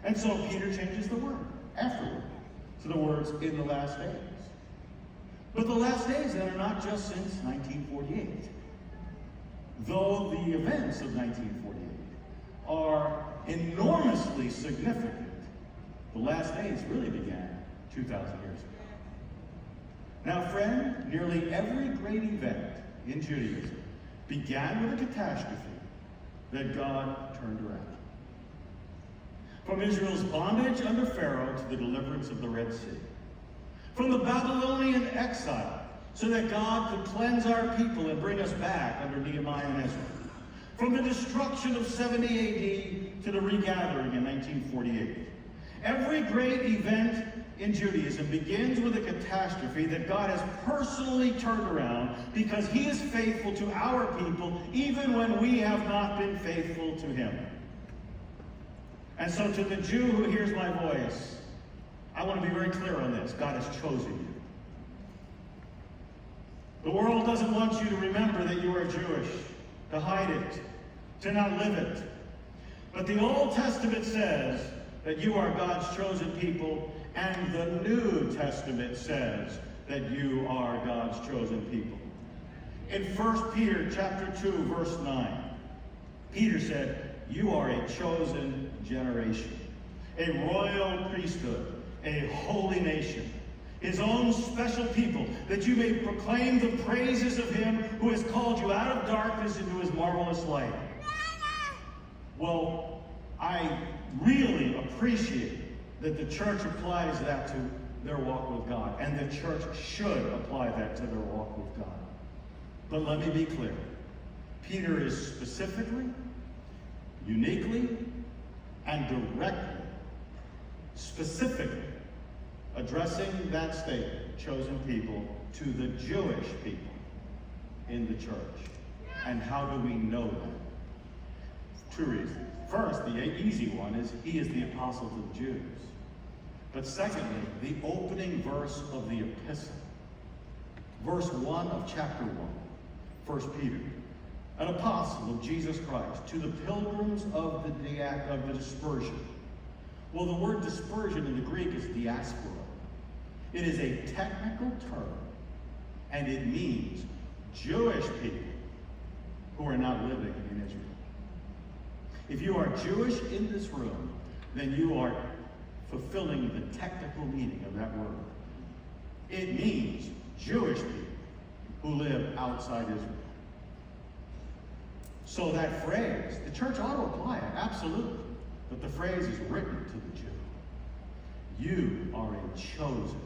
And so Peter changes the word afterward to the words in the last days. But the last days then are not just since 1948. Though the events of 1948 are enormously significant, the last days really began 2,000 years ago. Now, friend, nearly every great event in Judaism began with a catastrophe that God turned around. From Israel's bondage under Pharaoh to the deliverance of the Red Sea. From the Babylonian exile, so that God could cleanse our people and bring us back under Nehemiah and Ezra. From the destruction of 70 AD to the regathering in 1948. Every great event in Judaism begins with a catastrophe that God has personally turned around because he is faithful to our people even when we have not been faithful to him. And so to the Jew who hears my voice, I want to be very clear on this. God has chosen you. The world doesn't want you to remember that you are Jewish, to hide it, to not live it. But the Old Testament says that you are God's chosen people, and the New Testament says that you are God's chosen people. In 1 Peter chapter 2, verse 9, Peter said, you are a chosen generation, a royal priesthood, a holy nation, his own special people, that you may proclaim the praises of him who has called you out of darkness into his marvelous light. Well, I really appreciate that the church applies that to their walk with God, and the church should apply that to their walk with God. But let me be clear. Peter is specifically, uniquely, and directly, specifically addressing that statement, chosen people, to the Jewish people in the church. And how do we know that? Two reasons. First, the easy one is he is the apostle to the Jews. But secondly, the opening verse of the epistle. Verse 1 of chapter 1, 1 Peter. An apostle of Jesus Christ to the pilgrims of the dispersion. Well, the word dispersion in the Greek is diaspora. It is a technical term, and it means Jewish people who are not living in Israel. If you are Jewish in this room, then you are fulfilling the technical meaning of that word. It means Jewish people who live outside Israel. So that phrase, the church ought to apply it, absolutely. But the phrase is written to the Jew. You are a chosen